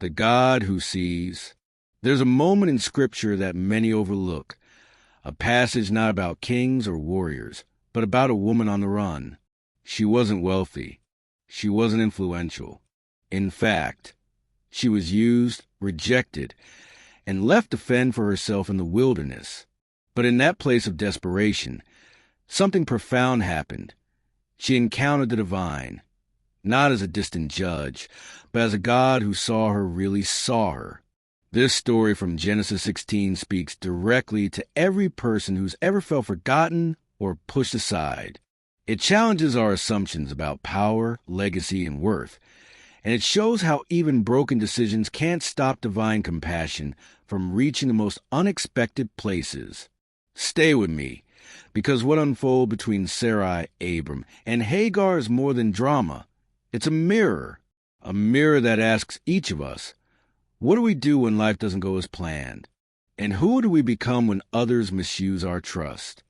the God who sees. There's a moment in Scripture that many overlook, a passage not about kings or warriors, but about a woman on the run. She wasn't wealthy. She wasn't influential. In fact, she was used, rejected, and left to fend for herself in the wilderness. But in that place of desperation, something profound happened. She encountered the divine, not as a distant judge, but as a God who saw her really saw her. This story from Genesis 16 speaks directly to every person who's ever felt forgotten or pushed aside. It challenges our assumptions about power, legacy, and worth, and it shows how even broken decisions can't stop divine compassion from reaching the most unexpected places. Stay with me, because what unfolds between Sarai, Abram, and Hagar is more than drama. It's a mirror that asks each of us, what do we do when life doesn't go as planned? And who do we become when others misuse our trust?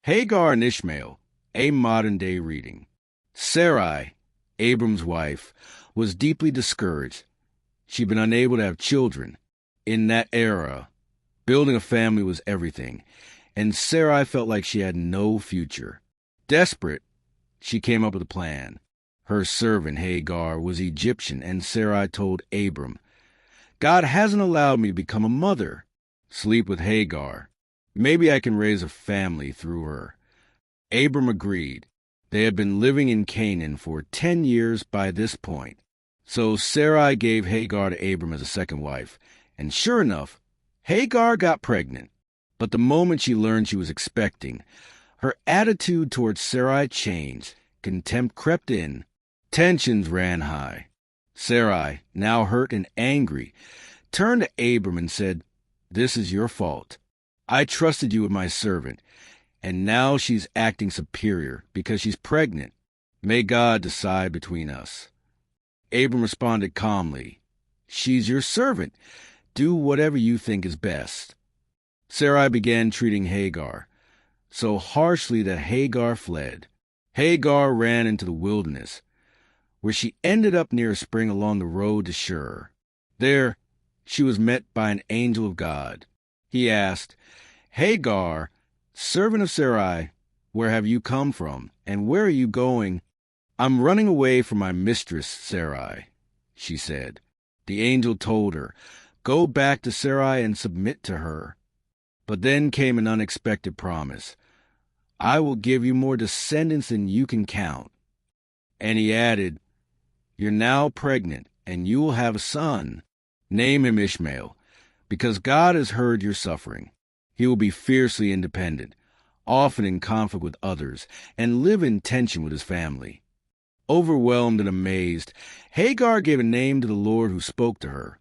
Hagar and Ishmael, a modern-day reading. Sarai, Abram's wife, was deeply discouraged. She'd been unable to have children. In that era, building a family was everything, and Sarai felt like she had no future. Desperate, she came up with a plan. Her servant, Hagar, was Egyptian, and Sarai told Abram, God hasn't allowed me to become a mother. Sleep with Hagar. Maybe I can raise a family through her. Abram agreed. They had been living in Canaan for 10 years by this point. So Sarai gave Hagar to Abram as a second wife, and sure enough, Hagar got pregnant. But the moment she learned she was expecting, her attitude towards Sarai changed. Contempt crept in. Tensions ran high. Sarai, now hurt and angry, turned to Abram and said, This is your fault. I trusted you with my servant, and now she's acting superior because she's pregnant. May God decide between us. Abram responded calmly, She's your servant. Do whatever you think is best. Sarai began treating Hagar so harshly that Hagar fled. Hagar ran into the wilderness, where she ended up near a spring along the road to Shur. There, she was met by an angel of God. He asked, Hagar, servant of Sarai, where have you come from, and where are you going? I'm running away from my mistress, Sarai, she said. The angel told her, Go back to Sarai and submit to her. But then came an unexpected promise. I will give you more descendants than you can count. And he added, You're now pregnant, and you will have a son. Name him Ishmael, because God has heard your suffering. He will be fiercely independent, often in conflict with others, and live in tension with his family. Overwhelmed and amazed, Hagar gave a name to the Lord who spoke to her.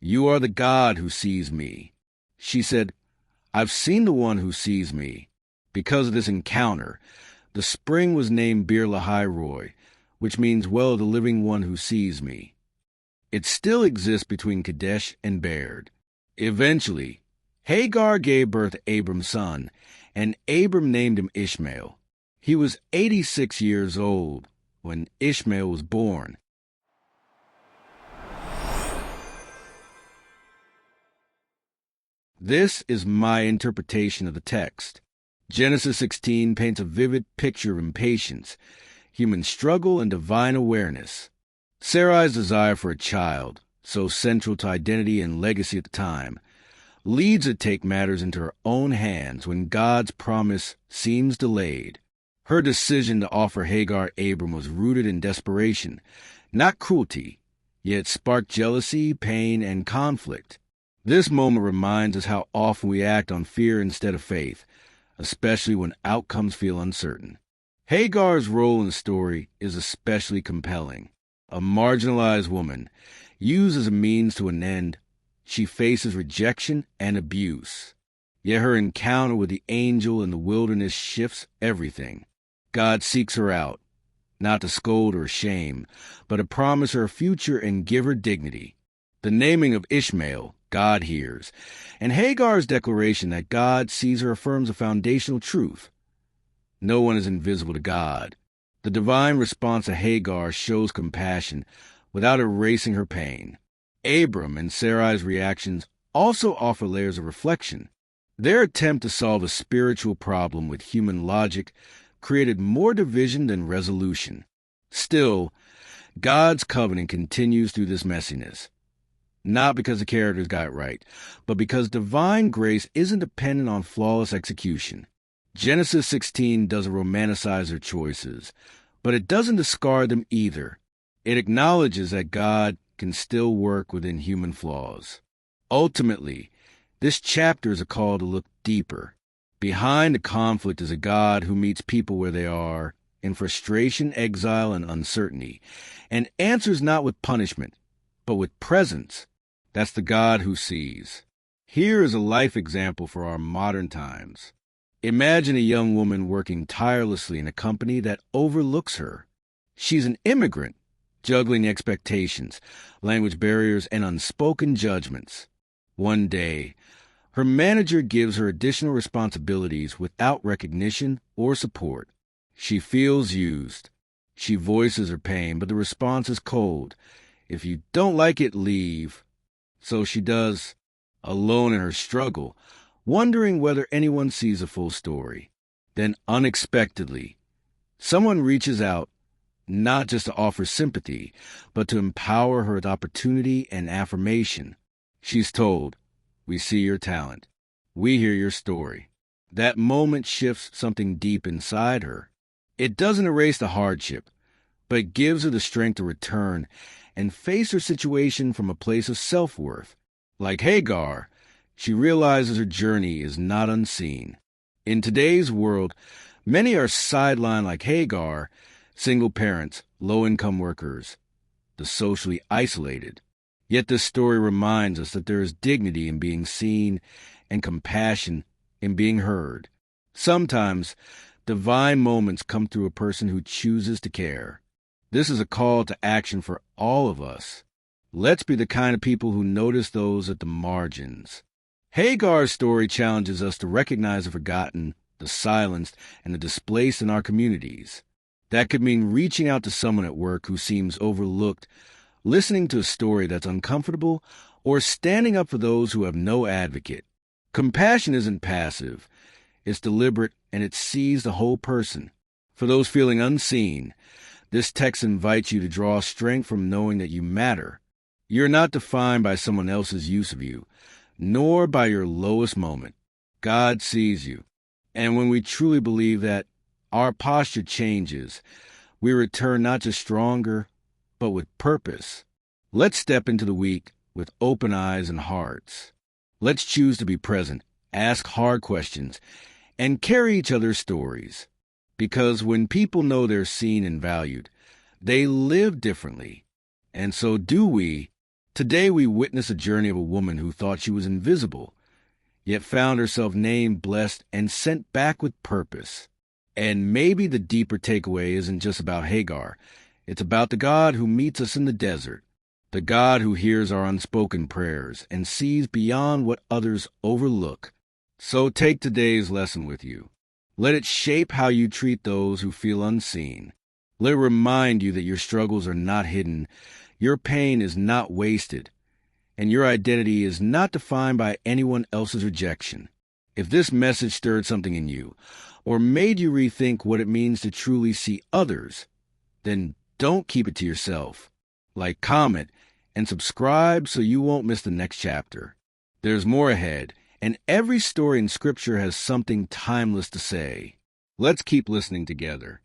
You are the God who sees me. She said, I've seen the one who sees me. Because of this encounter, the spring was named Bir Lahai Roi, which means well of the living one who sees me. It still exists between Kadesh and Bered. Eventually, Hagar gave birth to Abram's son, and Abram named him Ishmael. He was 86 years old when Ishmael was born. This is my interpretation of the text. Genesis 16 paints a vivid picture of impatience, human struggle, and divine awareness. Sarai's desire for a child, so central to identity and legacy at the time, leads her to take matters into her own hands when God's promise seems delayed. Her decision to offer Hagar Abram was rooted in desperation, not cruelty, yet sparked jealousy, pain, and conflict. This moment reminds us how often we act on fear instead of faith, especially when outcomes feel uncertain. Hagar's role in the story is especially compelling. A marginalized woman, used as a means to an end, she faces rejection and abuse. Yet her encounter with the angel in the wilderness shifts everything. God seeks her out, not to scold or shame, but to promise her a future and give her dignity. The naming of Ishmael, God hears, and Hagar's declaration that God sees her affirms a foundational truth. No one is invisible to God. The divine response to Hagar shows compassion without erasing her pain. Abram and Sarai's reactions also offer layers of reflection. Their attempt to solve a spiritual problem with human logic created more division than resolution. Still, God's covenant continues through this messiness. Not because the characters got it right, but because divine grace isn't dependent on flawless execution. Genesis 16 doesn't romanticize their choices, but it doesn't discard them either. It acknowledges that God can still work within human flaws. Ultimately, this chapter is a call to look deeper. Behind the conflict is a God who meets people where they are, in frustration, exile, and uncertainty, and answers not with punishment, but with presence. That's the God who sees. Here is a life example for our modern times. Imagine a young woman working tirelessly in a company that overlooks her. She's an immigrant, juggling expectations, language barriers, and unspoken judgments. One day, her manager gives her additional responsibilities without recognition or support. She feels used. She voices her pain, but the response is cold. If you don't like it, leave. So she does, alone in her struggle, wondering whether anyone sees the full story. Then, unexpectedly, someone reaches out, not just to offer sympathy, but to empower her with opportunity and affirmation. She's told, "We see your talent. We hear your story." That moment shifts something deep inside her. It doesn't erase the hardship, but it gives her the strength to return and face her situation from a place of self-worth. Like Hagar, she realizes her journey is not unseen. In today's world, many are sidelined like Hagar, single parents, low-income workers, the socially isolated. Yet this story reminds us that there is dignity in being seen and compassion in being heard. Sometimes, divine moments come through a person who chooses to care. This is a call to action for all of us. Let's be the kind of people who notice those at the margins. Hagar's story challenges us to recognize the forgotten, the silenced, and the displaced in our communities. That could mean reaching out to someone at work who seems overlooked, listening to a story that's uncomfortable, or standing up for those who have no advocate. Compassion isn't passive. It's deliberate, and it sees the whole person. For those feeling unseen, this text invites you to draw strength from knowing that you matter. You're not defined by someone else's use of you, nor by your lowest moment. God sees you. And when we truly believe that, our posture changes. We return not just stronger, but with purpose. Let's step into the week with open eyes and hearts. Let's choose to be present, ask hard questions, and carry each other's stories. Because when people know they're seen and valued, they live differently. And so do we. Today we witness a journey of a woman who thought she was invisible, yet found herself named, blessed, and sent back with purpose. And maybe the deeper takeaway isn't just about Hagar. It's about the God who meets us in the desert, the God who hears our unspoken prayers and sees beyond what others overlook. So take today's lesson with you. Let it shape how you treat those who feel unseen. Let it remind you that your struggles are not hidden, your pain is not wasted, and your identity is not defined by anyone else's rejection. If this message stirred something in you, or made you rethink what it means to truly see others, then don't keep it to yourself. Like, comment, and subscribe so you won't miss the next chapter. There's more ahead, and every story in Scripture has something timeless to say. Let's keep listening together.